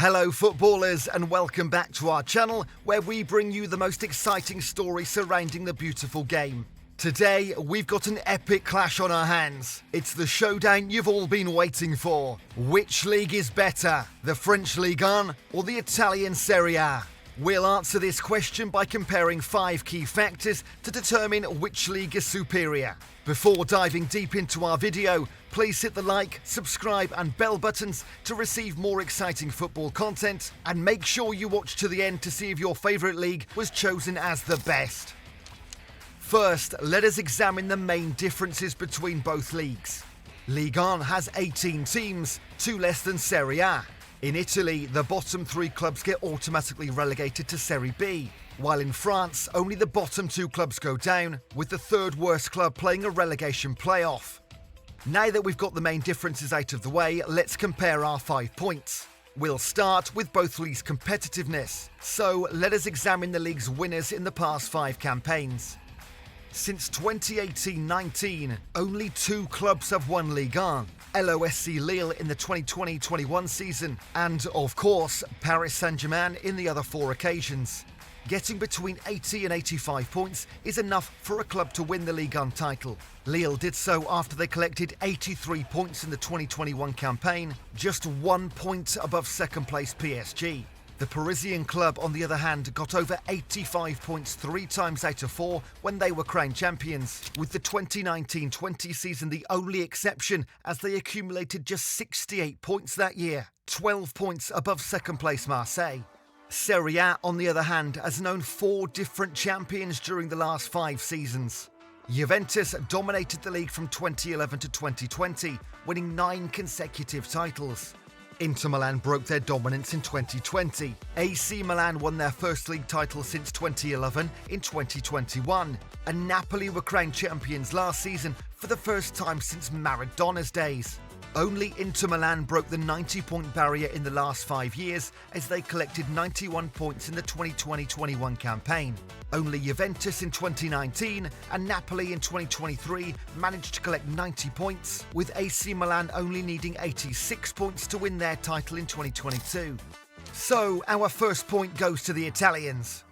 Hello footballers, and welcome back to our channel where we bring you the most exciting stories surrounding the beautiful game. Today we've got an epic clash on our hands. It's the showdown you've all been waiting for. Which league is better, the French Ligue or the Italian Serie A? We'll answer this question by comparing 5 key factors to determine which league is superior. Before diving deep into our video, please hit the like, subscribe and bell buttons to receive more exciting football content, and make sure you watch to the end to see if your favourite league was chosen as the best. First, let us examine the main differences between both leagues. Ligue 1 has 18 teams, 2 less than Serie A. In Italy, the bottom 3 clubs get automatically relegated to Serie B, while in France, only the bottom 2 clubs go down, with the 3rd worst club playing a relegation playoff. Now that we've got the main differences out of the way, let's compare our 5 points. We'll start with both leagues' competitiveness, so let us examine the league's winners in the past 5 campaigns. Since 2018-19, only 2 clubs have won Ligue 1. LOSC Lille in the 2020-21 season, and of course, Paris Saint-Germain in the other 4 occasions. Getting between 80 and 85 points is enough for a club to win the Ligue 1 title. Lille did so after they collected 83 points in the 2021 campaign, just 1 point above second place PSG. The Parisian club, on the other hand, got over 85 points 3 times out of 4 when they were crowned champions, with the 2019-20 season the only exception as they accumulated just 68 points that year, 12 points above second place Marseille. Serie A, on the other hand, has known 4 different champions during the last 5 seasons. Juventus dominated the league from 2011 to 2020, winning 9 consecutive titles. Inter Milan broke their dominance in 2020. AC Milan won their first league title since 2011 in 2021. And Napoli were crowned champions last season for the first time since Maradona's days. Only Inter Milan broke the 90-point barrier in the last 5 years as they collected 91 points in the 2020-21 campaign. Only Juventus in 2019 and Napoli in 2023 managed to collect 90 points, with AC Milan only needing 86 points to win their title in 2022. So, our first point goes to the Italians.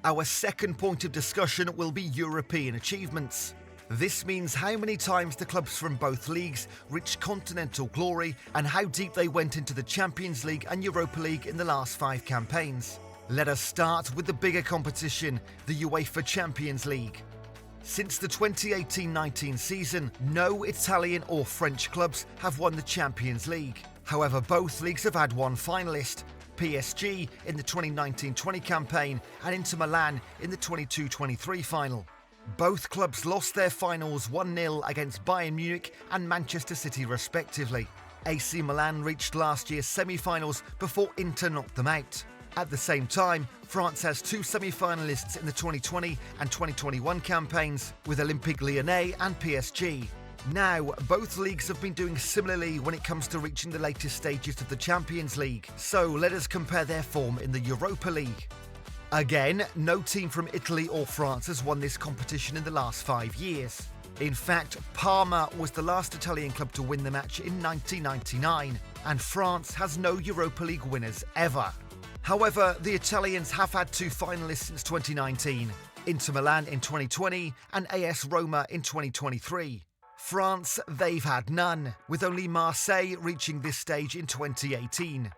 Our second point of discussion will be European achievements. This means how many times the clubs from both leagues reached continental glory and how deep they went into the Champions League and Europa League in the last 5 campaigns. Let us start with the bigger competition, the UEFA Champions League. Since the 2018-19 season, no Italian or French clubs have won the Champions League. However, both leagues have had one finalist, PSG in the 2019-20 campaign and Inter Milan in the 22-23 final. Both clubs lost their finals 1-0 against Bayern Munich and Manchester City respectively. AC Milan reached last year's semi-finals before Inter knocked them out. At the same time, France has 2 semi-finalists in the 2020 and 2021 campaigns with Olympique Lyonnais and PSG. Now, both leagues have been doing similarly when it comes to reaching the latest stages of the Champions League, so let us compare their form in the Europa League. Again, no team from Italy or France has won this competition in the last 5 years. In fact, Parma was the last Italian club to win the match in 1999, and France has no Europa League winners ever. However, the Italians have had 2 finalists since 2019, Inter Milan in 2020 and AS Roma in 2023. France, they've had none, with only Marseille reaching this stage in 2018.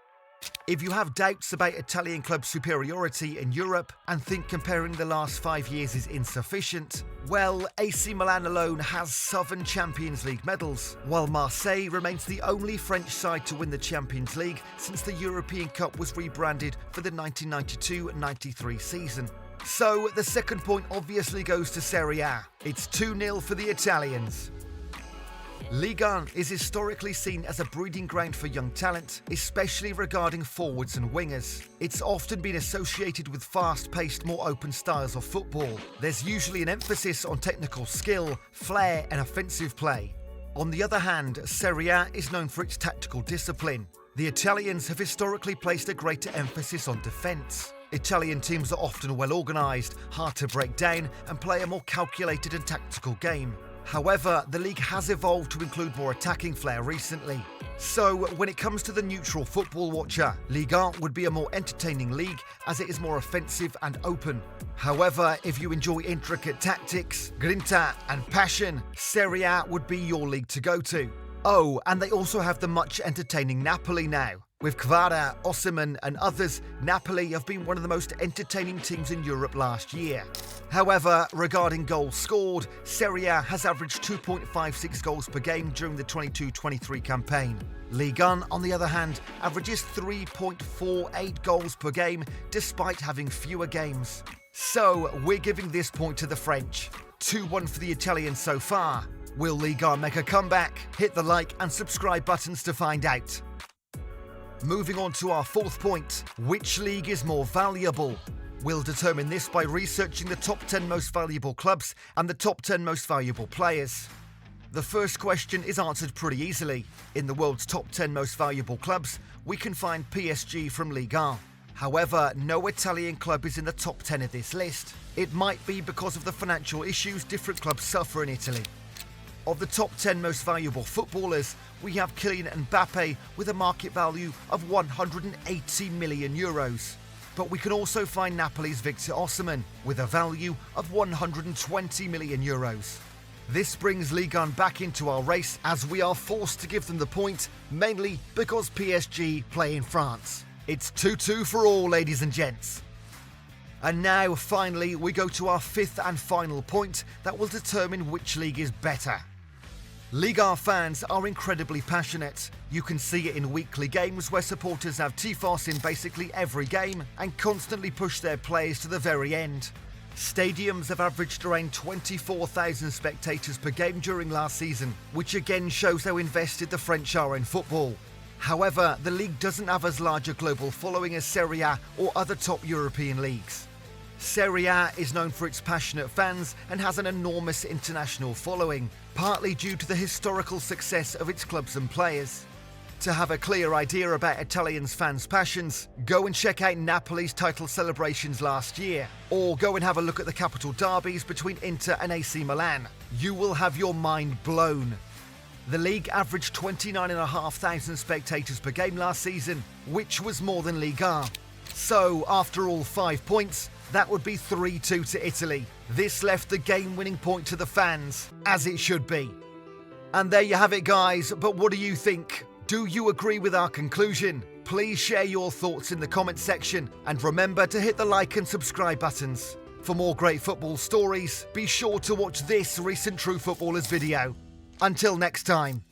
If you have doubts about Italian club superiority in Europe and think comparing the last 5 years is insufficient, well, AC Milan alone has 7 Champions League medals, while Marseille remains the only French side to win the Champions League since the European Cup was rebranded for the 1992-93 season. So, the second point obviously goes to Serie A. It's 2-0 for the Italians. Ligue 1 is historically seen as a breeding ground for young talent, especially regarding forwards and wingers. It's often been associated with fast-paced, more open styles of football. There's usually an emphasis on technical skill, flair and offensive play. On the other hand, Serie A is known for its tactical discipline. The Italians have historically placed a greater emphasis on defence. Italian teams are often well organised, hard to break down and play a more calculated and tactical game. However, the league has evolved to include more attacking flair recently. So, when it comes to the neutral football watcher, Ligue 1 would be a more entertaining league as it is more offensive and open. However, if you enjoy intricate tactics, grinta and passion, Serie A would be your league to go to. Oh, and they also have the much entertaining Napoli now. With Victor Osimhen and others, Napoli have been one of the most entertaining teams in Europe last year. However, regarding goals scored, Serie A has averaged 2.56 goals per game during the 22-23 campaign. Ligue 1, on the other hand, averages 3.48 goals per game despite having fewer games. So, we're giving this point to the French. 2-1 for the Italians so far. Will Ligue 1 make a comeback? Hit the like and subscribe buttons to find out. Moving on to our fourth point, which league is more valuable? We'll determine this by researching the top 10 most valuable clubs and the top 10 most valuable players. The first question is answered pretty easily. In the world's top 10 most valuable clubs, we can find PSG from Ligue 1. However, no Italian club is in the top 10 of this list. It might be because of the financial issues different clubs suffer in Italy. Of the top 10 most valuable footballers, we have Kylian Mbappe with a market value of 180 million euros. But we can also find Napoli's Victor Osimhen with a value of 120 million euros. This brings Ligue 1 back into our race as we are forced to give them the point, mainly because PSG play in France. It's 2-2 for all, ladies and gents. And now, finally, we go to our fifth and final point that will determine which league is better. Ligue 1 fans are incredibly passionate. You can see it in weekly games where supporters have tifos in basically every game and constantly push their players to the very end. Stadiums have averaged around 24,000 spectators per game during last season, which again shows how invested the French are in football. However, the league doesn't have as large a global following as Serie A or other top European leagues. Serie A is known for its passionate fans and has an enormous international following, partly due to the historical success of its clubs and players. To have a clear idea about Italians' fans' passions, go and check out Napoli's title celebrations last year, or go and have a look at the capital derbies between Inter and AC Milan. You will have your mind blown. The league averaged 29,500 spectators per game last season, which was more than Ligue 1. So, after all 5 points, that would be 3-2 to Italy. This left the game-winning point to the fans, as it should be. And there you have it, guys, but what do you think? Do you agree with our conclusion? Please share your thoughts in the comment section, and remember to hit the like and subscribe buttons. For more great football stories, be sure to watch this recent True Footballers video. Until next time.